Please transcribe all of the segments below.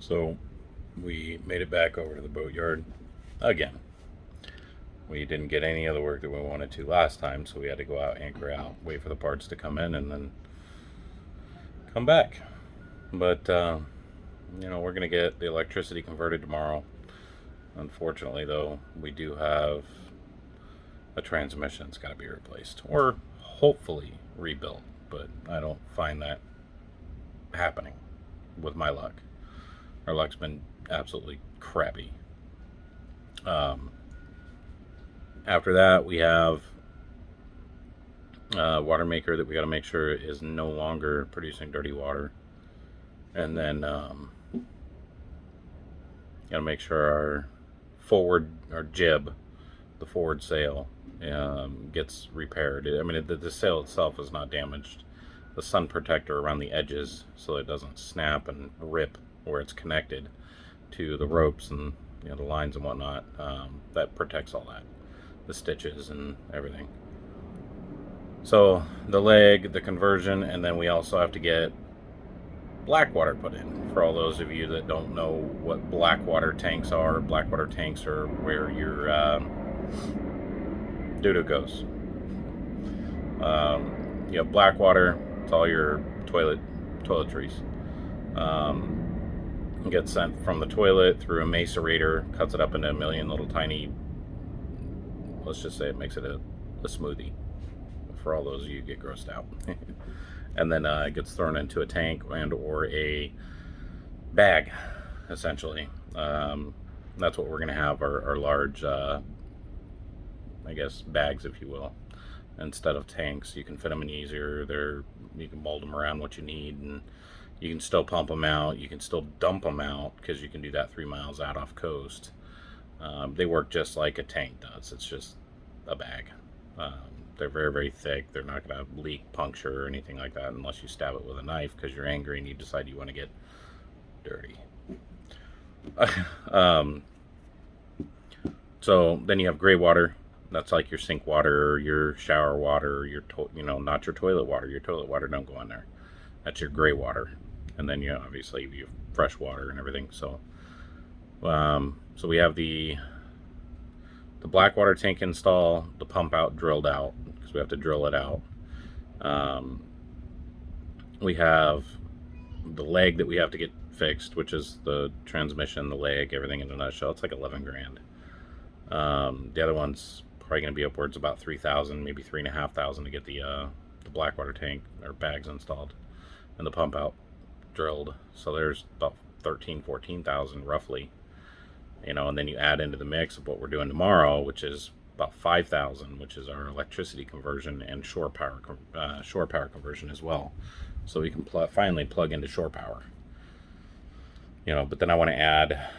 So we made it back over to the boatyard again. We didn't get any of the work that we wanted to last time, so we had to go out, anchor out, wait for the parts to come in, and then come back. But, we're going to get the electricity converted tomorrow. Unfortunately, though, we do have a transmission that's got to be replaced, or hopefully rebuilt, but I don't find that happening with my luck. Our luck's been absolutely crappy. Um, After that, we have a water maker that we got to make sure is no longer producing dirty water. And then got to make sure our jib, the forward sail, gets repaired. I mean, the sail itself is not damaged. The sun protector around the edges, so it doesn't snap and rip where it's connected to the ropes and the lines and whatnot. That protects all that, the stitches and everything. So the leg, the conversion, and then we also have to get black water put in. For all those of you that don't know what black water tanks are where your doo-doo goes. You have black water, it's all your toiletries. It gets sent from the toilet through a macerator, cuts it up into a million little tiny, let's just say it makes it a smoothie. For all those of you who get grossed out. And then it gets thrown into a tank and or a bag, essentially. That's what we're going to have, our large, bags, if you will. Instead of tanks, you can fit them in easier. You can mold them around what you need, and you can still pump them out. You can still dump them out, because you can do that 3 miles out off coast. They work just like a tank does. It's just a bag. They're very, very thick. They're not going to leak, puncture, or anything like that unless you stab it with a knife because you're angry and you decide you want to get dirty. So then you have gray water. That's like your sink water, or your shower water, or not your toilet water. Your toilet water don't go in there. That's your gray water. And then obviously you have fresh water and everything. So we have the black water tank install, the pump out drilled out, because we have to drill it out. We have the leg that we have to get fixed, which is the transmission, the leg, everything in a nutshell. It's like 11 grand. The other one's probably going to be upwards about 3,000, maybe 3,500 to get the black water tank or bags installed and the pump out drilled. So there's about 14,000 roughly. And then you add into the mix of what we're doing tomorrow, which is about 5,000, which is our electricity conversion and shore power conversion as well. So we can finally plug into shore power. But then I want to add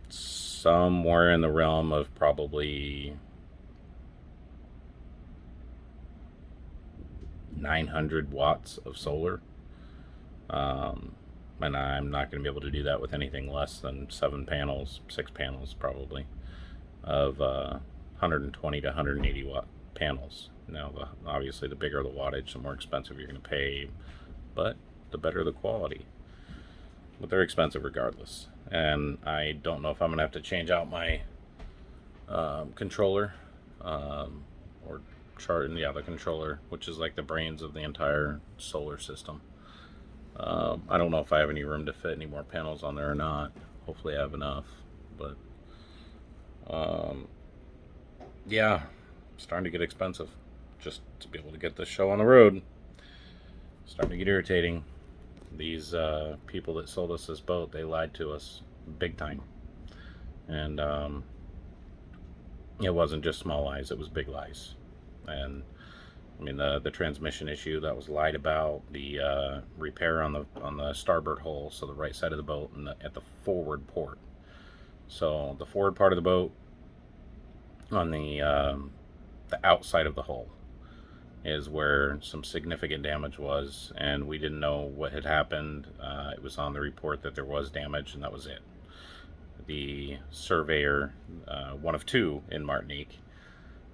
somewhere in the realm of probably 900 watts of solar. And I'm not going to be able to do that with anything less than 6 panels probably, of 120 to 180 watt panels. Now, obviously, the bigger the wattage, the more expensive you're going to pay, but the better the quality. But they're expensive regardless. And I don't know if I'm going to have to change out my controller, or the controller, which is like the brains of the entire solar system. I don't know if I have any room to fit any more panels on there or not. Hopefully I have enough. But yeah, it's starting to get expensive just to be able to get this show on the road. It's starting to get irritating. These people that sold us this boat, they lied to us big time. And it wasn't just small lies, it was big lies. And I mean, the transmission issue, that was lied about. The repair on the starboard hull, so the right side of the boat, and at the forward port. So the forward part of the boat, on the outside of the hull, is where some significant damage was, and we didn't know what had happened. It was on the report that there was damage, and that was it. The surveyor, one of two in Martinique,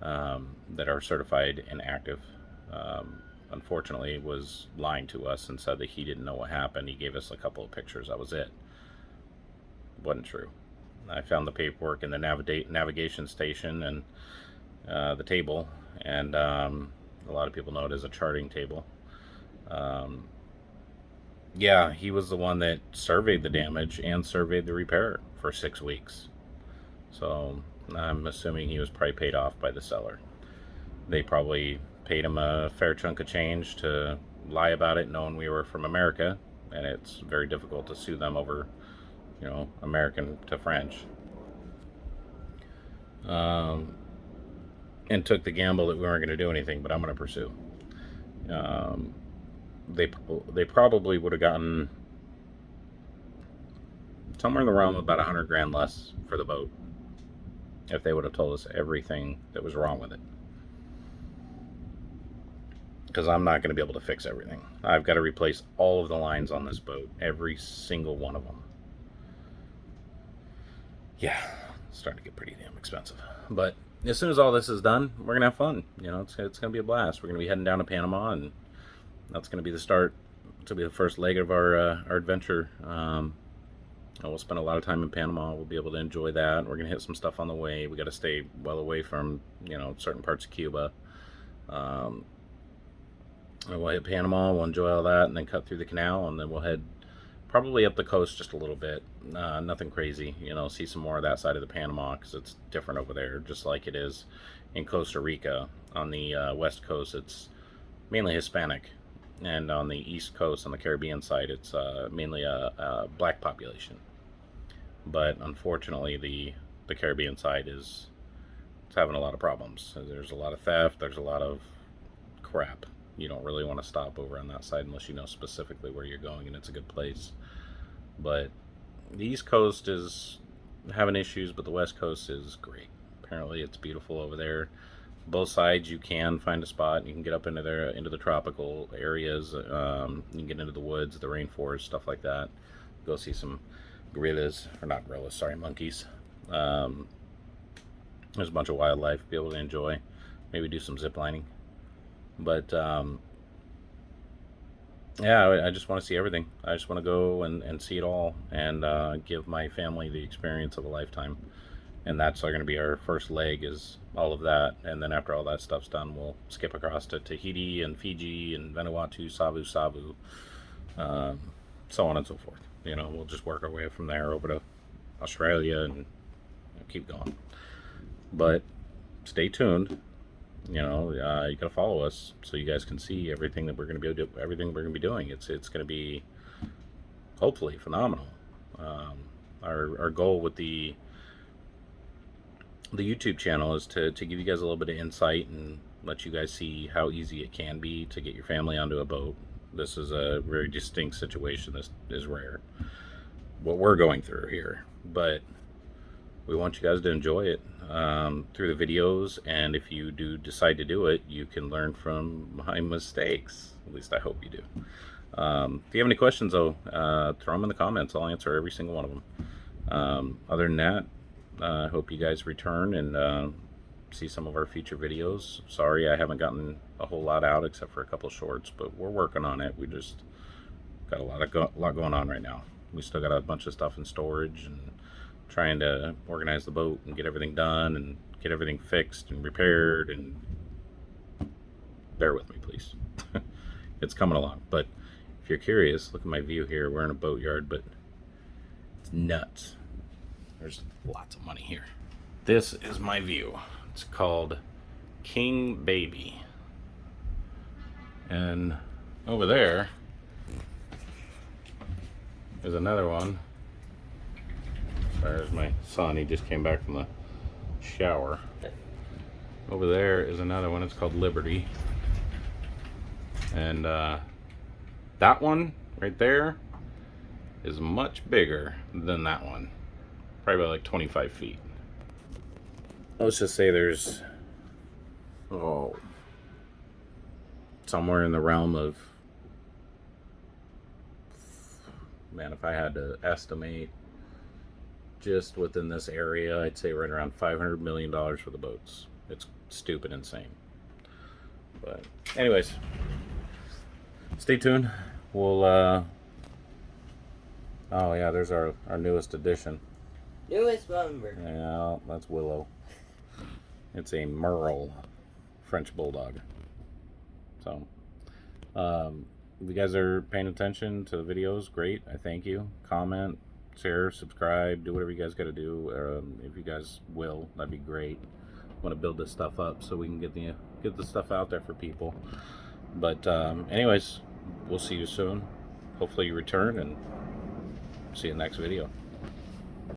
that are certified and active, unfortunately was lying to us and said that he didn't know what happened. He gave us a couple of pictures. That was it. Wasn't true. I found the paperwork in the navigation station and the table, and a lot of people know it as a charting table. Yeah, he was the one that surveyed the damage and surveyed the repair for 6 weeks. So I'm assuming he was probably paid off by the seller. They probably paid him a fair chunk of change to lie about it, knowing we were from America, and it's very difficult to sue them over, American to French. And took the gamble that we weren't going to do anything, but I'm going to pursue. They probably would have gotten somewhere in the realm of about $100,000 less for the boat if they would have told us everything that was wrong with it. Because I'm not going to be able to fix everything. I've got to replace all of the lines on this boat, every single one of them. Yeah, it's starting to get pretty damn expensive. But as soon as all this is done, we're going to have fun. It's going to be a blast. We're going to be heading down to Panama, and that's going to be the start. To be the first leg of our adventure. We'll spend a lot of time in Panama. We'll be able to enjoy that. We're going to hit some stuff on the way. We got to stay well away from, certain parts of Cuba. And we'll hit Panama, we'll enjoy all that, and then cut through the canal, and then we'll head probably up the coast just a little bit. Nothing crazy, see some more of that side of the Panama, because it's different over there, just like it is in Costa Rica. On the west coast, it's mainly Hispanic, and on the east coast, on the Caribbean side, it's mainly a black population. But unfortunately, the Caribbean side it's having a lot of problems. There's a lot of theft, there's a lot of crap. You don't really want to stop over on that side unless you know specifically where you're going and it's a good place. But the East Coast is having issues, but the West Coast is great. Apparently it's beautiful over there. Both sides you can find a spot. You can get up into the tropical areas. You can get into the woods, the rainforest, stuff like that. Go see some gorillas, or not gorillas, sorry, monkeys. There's a bunch of wildlife, be able to enjoy. Maybe do some zip lining. But yeah, I just want to see everything. I just want to go and see it all, and give my family the experience of a lifetime. And that's going to be our first leg, is all of that. And then after all that stuff's done, we'll skip across to Tahiti and Fiji and Vanuatu, Savu, so on and so forth. We'll just work our way from there over to Australia and keep going. But stay tuned. You gotta follow us so you guys can see everything that we're gonna be doing. It's gonna be hopefully phenomenal. Our goal with the YouTube channel is to give you guys a little bit of insight and let you guys see how easy it can be to get your family onto a boat. This is a very distinct situation. This is rare, what we're going through here, but we want you guys to enjoy it through the videos, and if you do decide to do it, you can learn from my mistakes. At least I hope you do. If you have any questions, though, throw them in the comments. I'll answer every single one of them. Other than that, I hope you guys return and see some of our future videos. Sorry I haven't gotten a whole lot out except for a couple shorts, but we're working on it. We just got a lot going on right now. We still got a bunch of stuff in storage and trying to organize the boat and get everything done and get everything fixed and repaired, and bear with me, please. It's coming along. But if you're curious, look at my view here. We're in a boatyard, but it's nuts. There's lots of money here. This is my view. It's called King Baby. And over there is another one. There's my son. He just came back from the shower. Over there is another one. It's called Liberty. And that one right there is much bigger than that one. Probably about like 25 feet. Let's just say there's somewhere in the realm of, man, if I had to estimate just within this area, I'd say right around $500 million for the boats. It's stupid insane. But anyways, stay tuned. We'll, oh yeah, there's our newest addition. Newest member. Yeah, that's Willow. It's a Merle French Bulldog. So, if you guys are paying attention to the videos, great. I thank you. Comment, share, subscribe, do whatever you guys got to do. If you guys will, that'd be great. I want to build this stuff up so we can get the stuff out there for people. But anyways, we'll see you soon. Hopefully you return, and see you in the next video.